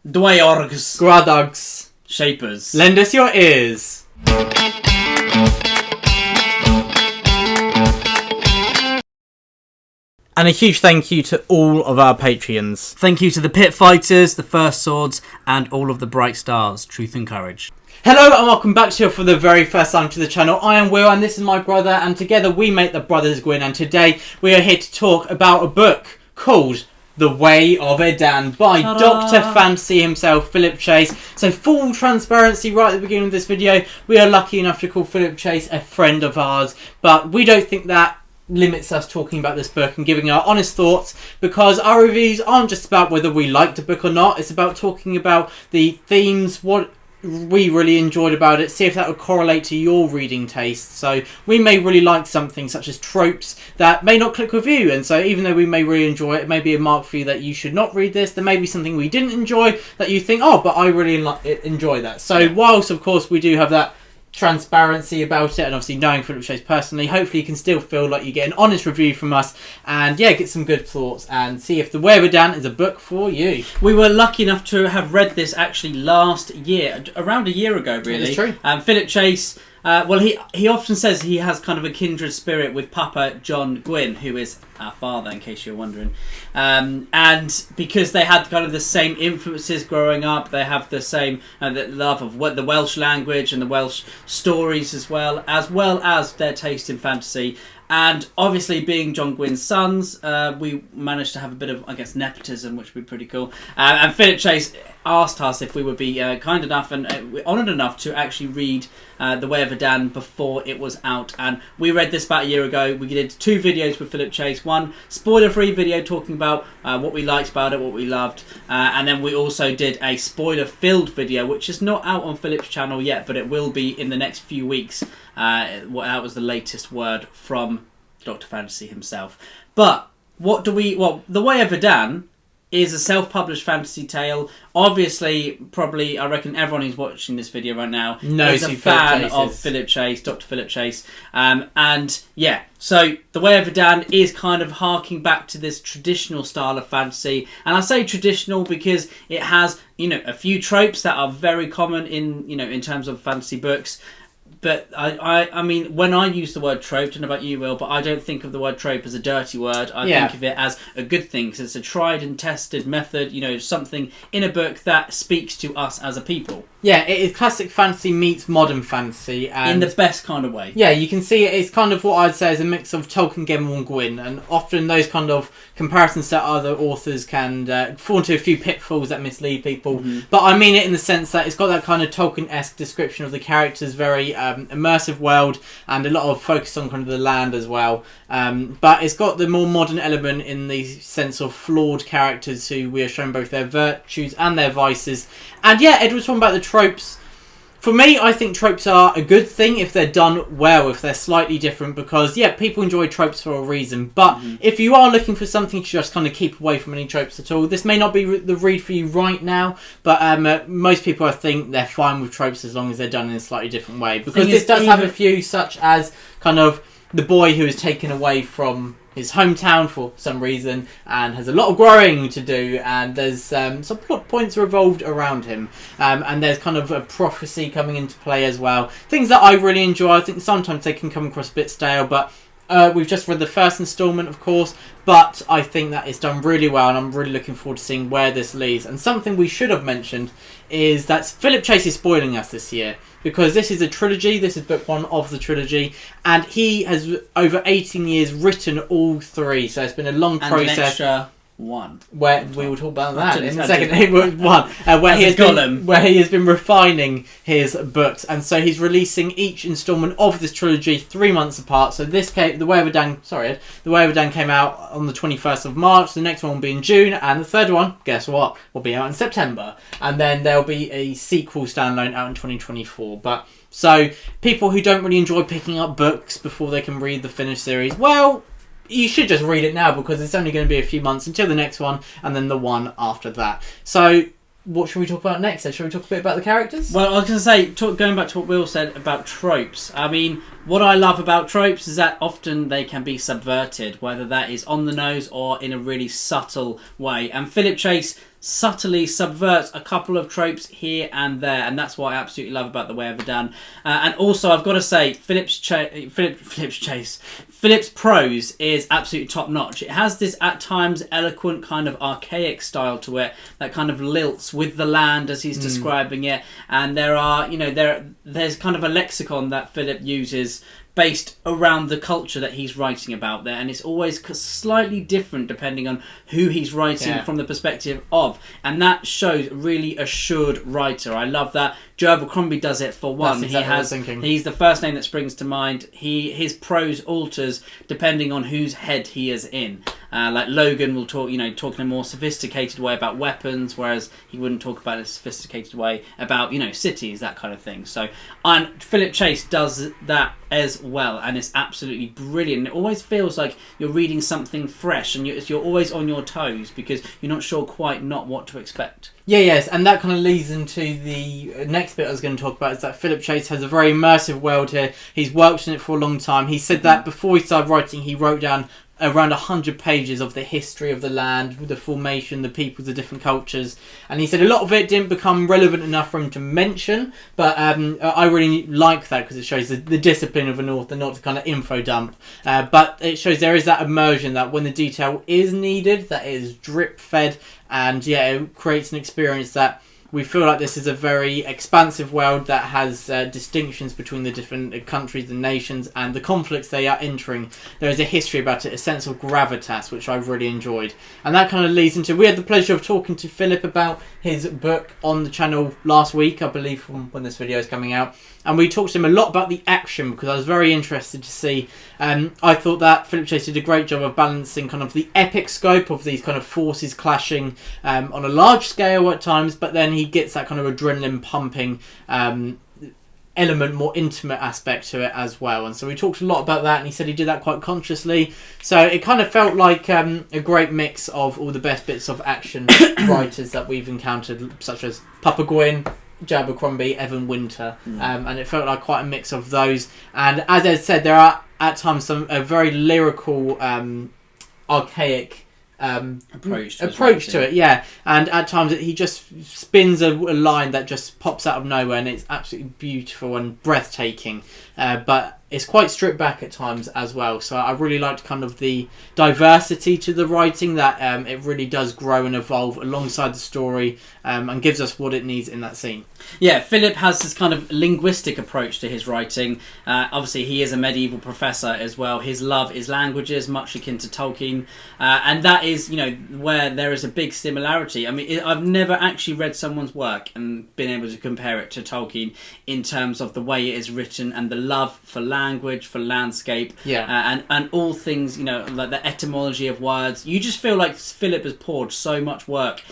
Dwayorgs. Gradogs. Shapers. Lend us your ears. And a huge thank you to all of our Patreons. Thank you to the Pit Fighters, the First Swords, and all of the Bright Stars. Truth and Courage. Hello and welcome back to you for the very first time to the channel. I am Will and this is my brother, and together we make the Brothers Gwyn, and today we are here to talk about a book called The Way of Edan by Dr. Fantasy himself, Philip Chase. So full transparency right at the beginning of this video, we are lucky enough to call Philip Chase a friend of ours, but we don't think that limits us talking about this book and giving our honest thoughts, because our reviews aren't just about whether we liked a book or not. It's about talking about the themes, what we really enjoyed about it, see if that would correlate to your reading taste. So we may really like something such as tropes that may not click with you, and so even though we may really enjoy it, it may be a mark for you that you should not read this. There may be something we didn't enjoy that you think, oh, but I really enjoy that. So whilst of course we do have that transparency about it, and obviously knowing Philip Chase personally, hopefully you can still feel like you get an honest review from us, and yeah, get some good thoughts and see if The Way of Edan is a book for you. We were lucky enough to have read this actually last year, around a year ago really. It's true. Philip Chase, well, he often says he has kind of a kindred spirit with Papa John Gwyn, who is our father, in case you're wondering. And because they had kind of the same influences growing up, they have the same the love of the Welsh language and the Welsh stories as well as their taste in fantasy. And obviously, being John Gwyn's sons, we managed to have a bit of, I guess, nepotism, which would be pretty cool. And Philip Chase asked us if we would be kind enough and honoured enough to actually read The Way of Edan before it was out. And we read this about a year ago. We did 2 videos with Philip Chase. One spoiler-free video talking about what we liked about it, what we loved. And then we also did a spoiler-filled video, which is not out on Philip's channel yet, but it will be in the next few weeks. That was the latest word from Dr. Fantasy himself. But The Way of Edan is a self-published fantasy tale. Obviously, probably, I reckon everyone who's watching this video right now is a fan of Philip Chase, Dr. Philip Chase. And yeah, so The Way of Edan is kind of harking back to this traditional style of fantasy. And I say traditional because it has, a few tropes that are very common in terms of fantasy books. But I mean, when I use the word trope, I don't know about you, Will, but I don't think of the word trope as a dirty word. I think of it as a good thing, because it's a tried and tested method, something in a book that speaks to us as a people. Yeah, it is classic fantasy meets modern fantasy. And in the best kind of way. Yeah, you can see it's kind of what I'd say is a mix of Tolkien, Gilmore and Gwyn, and often those kind of comparisons to other authors can fall into a few pitfalls that mislead people. Mm-hmm. But I mean it in the sense that it's got that kind of Tolkien-esque description of the characters, very immersive world, and a lot of focus on kind of the land as well. But it's got the more modern element in the sense of flawed characters who we are shown both their virtues and their vices. And yeah, Ed was talking about the tropes. For me, I think tropes are a good thing if they're done well, if they're slightly different, because yeah, people enjoy tropes for a reason. But if you are looking for something to just kind of keep away from any tropes at all, this may not be the read for you right now. But most people, I think, they're fine with tropes as long as they're done in a slightly different way. Because this does have a few, such as kind of the boy who is taken away from his hometown for some reason and has a lot of growing to do, and there's some plot points revolved around him, and there's kind of a prophecy coming into play as well. Things that I really enjoy. I think sometimes they can come across a bit stale, but we've just read the first instalment, of course, but I think that it's done really well, and I'm really looking forward to seeing where this leads. And something we should have mentioned is that Philip Chase is spoiling us this year, because this is a trilogy. This is book 1 of the trilogy, and he has over 18 years written all 3, so it's been a long process. And an extra 1. Where we will talk about that in a second. Where he has been refining his books, and so he's releasing each instalment of this trilogy 3 months apart. So The Way of Edan came out on the 21st of March. The next one will be in June, and the third one, guess what, will be out in September. And then there'll be a sequel standalone out in 2024. But so people who don't really enjoy picking up books before they can read the finished series, well, you should just read it now, because it's only going to be a few months until the next one, and then the one after that. So what should we talk about next then? Should we talk a bit about the characters? Well, I was going to say, going back to what Will said about tropes. I mean, what I love about tropes is that often they can be subverted, whether that is on the nose or in a really subtle way. And Philip Chase subtly subverts a couple of tropes here and there, and that's what I absolutely love about The Way of Edan. And also, I've got to say, Philip's prose is absolutely top notch. It has this at times eloquent kind of archaic style to it that kind of lilts with the land as he's describing it, and there are, there's kind of a lexicon that Philip uses based around the culture that he's writing about there, and it's always slightly different depending on who he's writing from the perspective of, and that shows really assured writer. I love that. Joe Abercrombie does it for one. That's exactly He's the first name that springs to mind. His prose alters depending on whose head he is in. Like Logan will talk in a more sophisticated way about weapons, whereas he wouldn't talk about in a sophisticated way about cities, that kind of thing. So, and Philip Chase does that as well, and it's absolutely brilliant. It always feels like you're reading something fresh, and you're always on your toes because you're not sure quite not what to expect. Yes, and that kind of leads into the next bit I was going to talk about, is that Philip Chase has a very immersive world here. He's worked in it for a long time. He said that before he started writing, he wrote down around 100 pages of the history of the land, the formation, the peoples, the different cultures, and he said a lot of it didn't become relevant enough for him to mention, but I really like that because it shows the discipline of an author, not to kind of info dump, but it shows there is that immersion, that when the detail is needed, that it is drip fed, and it creates an experience that we feel like this is a very expansive world that has distinctions between the different countries and nations and the conflicts they are entering. There is a history about it, a sense of gravitas, which I really enjoyed. And that kind of leads into... We had the pleasure of talking to Philip about his book on the channel last week, I believe, from when this video is coming out. And we talked to him a lot about the action because I was very interested to see. I thought that Philip Chase did a great job of balancing kind of the epic scope of these kind of forces clashing on a large scale at times, but then he gets that kind of adrenaline pumping element, more intimate aspect to it as well. And so we talked a lot about that, and he said he did that quite consciously. So it kind of felt like a great mix of all the best bits of action writers that we've encountered, such as Papa Gwyn, Joe Abercrombie, Evan Winter, and it felt like quite a mix of those. And as Ed said, there are at times a very lyrical, archaic approach to it, and at times he just spins a line that just pops out of nowhere, and it's absolutely beautiful and breathtaking, but it's quite stripped back at times as well. So I really liked kind of the diversity to the writing, that it really does grow and evolve alongside the story, and gives us what it needs in that scene. Philip has this kind of linguistic approach to his writing. Obviously, he is a medieval professor as well. His love is languages, much akin to Tolkien, and that is, where there is a big similarity. I mean, I've never actually read someone's work and been able to compare it to Tolkien in terms of the way it is written and the love for language, for landscape, and all things, like the etymology of words. You just feel like Philip has poured so much work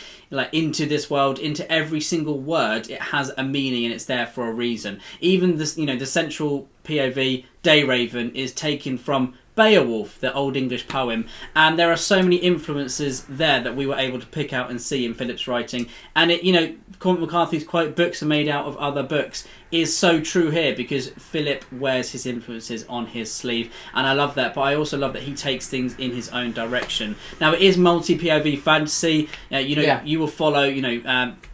into this world, into every single word. It has a meaning and it's there for a reason. Even this, the central POV, Dayraven, is taken from Beowulf, the Old English poem, and there are so many influences there that we were able to pick out and see in Philip's writing. And it, Cormac McCarthy's quote, "Books are made out of other books," is so true here, because Philip wears his influences on his sleeve, and I love that. But I also love that he takes things in his own direction. Now, it is multi-POV fantasy. You will follow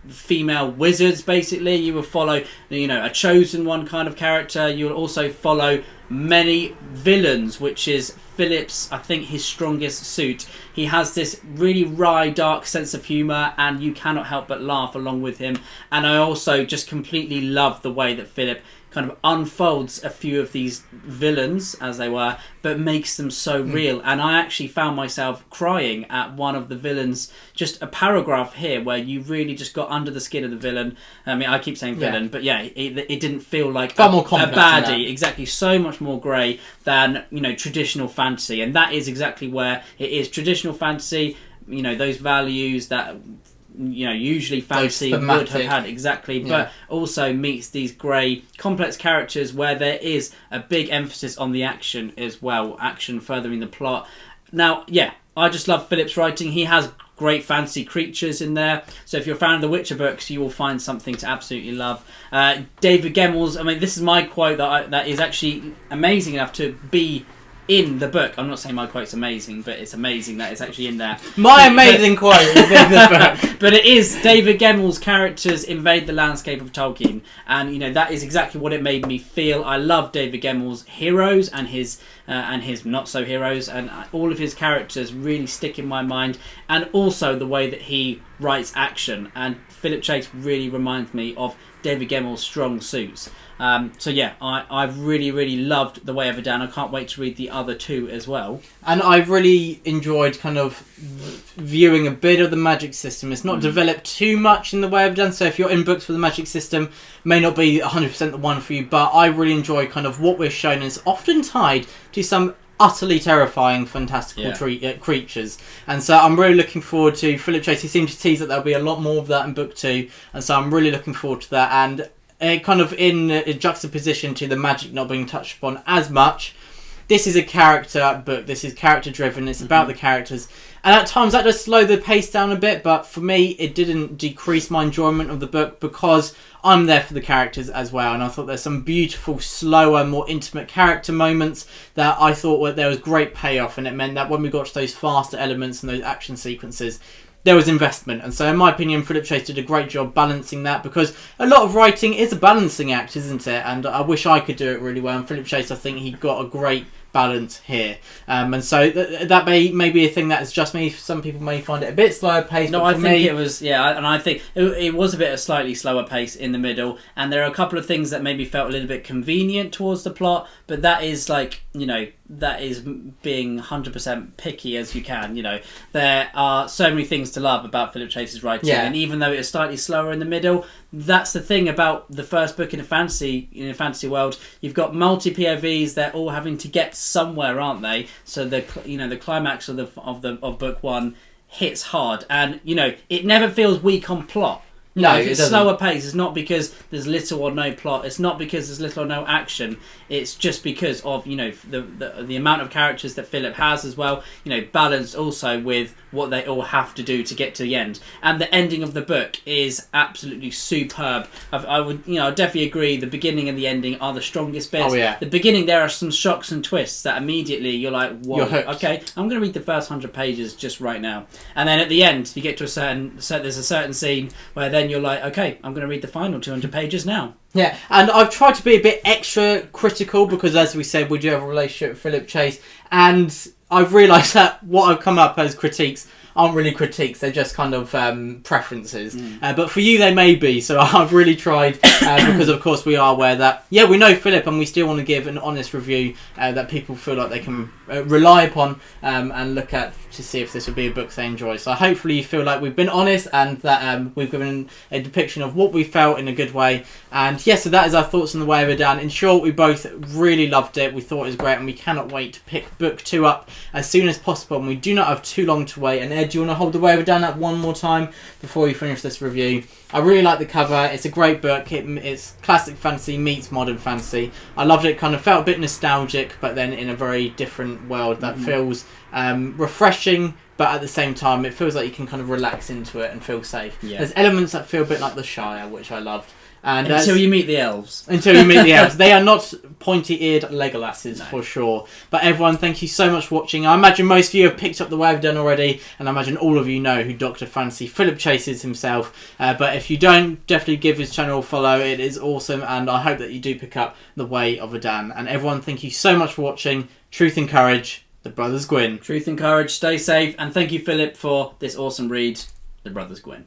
female wizards, basically. You will follow a chosen one kind of character. You will also follow many villains, which is Philip's, I think, his strongest suit. He has this really wry, dark sense of humour, and you cannot help but laugh along with him. And I also just completely love the way that Philip kind of unfolds a few of these villains, as they were, but makes them so real. And I actually found myself crying at one of the villains, just a paragraph here where you really just got under the skin of the villain. I mean, I keep saying villain, but it didn't feel like a baddie. Exactly, so much more grey than traditional fantasy, and that is exactly where it is traditional fantasy. Those values that usually fantasy would have had, exactly, but also meets these grey, complex characters where there is a big emphasis on the action as well, action furthering the plot. Now, I just love Philip's writing. He has great fantasy creatures in there, so if you're a fan of the Witcher books, you will find something to absolutely love. David Gemmell's, I mean, this is my quote that is actually amazing enough to be in the book. I'm not saying my quote's amazing, but it's amazing that it's actually in there. My amazing quote is in the book. But it is David Gemmell's characters invade the landscape of Tolkien, and you know that is exactly what it made me feel. I love David Gemmell's heroes and his not so heroes, and all of his characters really stick in my mind, and also the way that he writes action. And Philip Chase really reminds me of David Gemmell's strong suits. So yeah, I've really loved The Way of Edan. I can't wait to read the other two as well. And I've really enjoyed kind of viewing a bit of the magic system. It's not developed too much in The Way of Edan, so if you're in books with the magic system, may not be 100% the one for you, but I really enjoy kind of what we're shown. It's often tied to some utterly terrifying, fantastical creatures. And so I'm really looking forward to Philip Chase. He seemed to tease that there'll be a lot more of that in book 2, and so I'm really looking forward to that. And kind of in juxtaposition to the magic not being touched upon as much, this is a character book. This is character driven. It's about the characters, and at times that does slow the pace down a bit, but for me it didn't decrease my enjoyment of the book because I'm there for the characters as well. And I thought there's some beautiful, slower, more intimate character moments that I thought there was great payoff, and it meant that when we got to those faster elements and those action sequences, there was investment. And so in my opinion, Philip Chase did a great job balancing that, because a lot of writing is a balancing act, isn't it? And I wish I could do it really well. And Philip Chase, I think he got a great balance here. And so that may be a thing that is just me. Some people may find it a bit slower paced. No, I think it was, and I think it was a bit of slightly slower pace in the middle. And there are a couple of things that maybe felt a little bit convenient towards the plot, but that is like, you know, that is being 100% picky as you can. You know, there are so many things to love about Philip Chase's writing, and even though it is slightly slower in the middle, that's the thing about the first book in a fantasy world. You've got multi POVs; they're all having to get somewhere, aren't they? So the climax of book 1 hits hard, and you know it never feels weak on plot. No, if it's slower pace, it's not because there's little or no plot. It's not because there's little or no action. It's just because of, you know, the amount of characters that Philip has as well. You know, balanced also with what they all have to do to get to the end. And the ending of the book is absolutely superb. I would definitely agree. The beginning and the ending are the strongest bits. Oh yeah. The beginning, there are some shocks and twists that immediately you're like, whoa, you're hooked. Okay, I'm going to read the first 100 pages just right now. And then at the end, you get to there's a certain scene where then you're like, okay, I'm going to read the final 200 pages now. Yeah, and I've tried to be a bit extra critical because, as we said, we do have a relationship with Philip Chase, and I've realised that what I've come up as critiques aren't really critiques, they're just kind of preferences. But for you they may be, so I've really tried, because of course we are aware that, we know Philip and we still want to give an honest review that people feel like they can rely upon and look at to see if this would be a book they enjoy. So hopefully you feel like we've been honest and that we've given a depiction of what we felt in a good way. And so that is our thoughts on The Way of Edan. In short, we both really loved it, we thought it was great, and we cannot wait to pick book 2 up as soon as possible, and we do not have too long to wait. And Ed, do you want to hold The Way of Edan up one more time before we finish this review? I really like the cover. It's a great book. It's classic fantasy meets modern fantasy. I loved it. Kind of felt a bit nostalgic, but then in a very different world that feels refreshing, but at the same time it feels like you can kind of relax into it and feel safe. There's elements that feel a bit like the Shire, which I loved. And until you meet the elves. Until you meet the elves. They are not pointy-eared Legolasses, for sure. But everyone, thank you so much for watching. I imagine most of you have picked up The Way of Edan already, and I imagine all of you know who Dr. Fantasy Philip Chase is himself. But if you don't, definitely give his channel a follow. It is awesome, and I hope that you do pick up The Way of Edan. And everyone, thank you so much for watching. Truth and courage, The Brothers Gwyn. Truth and courage, stay safe, and thank you, Philip, for this awesome read, The Brothers Gwyn.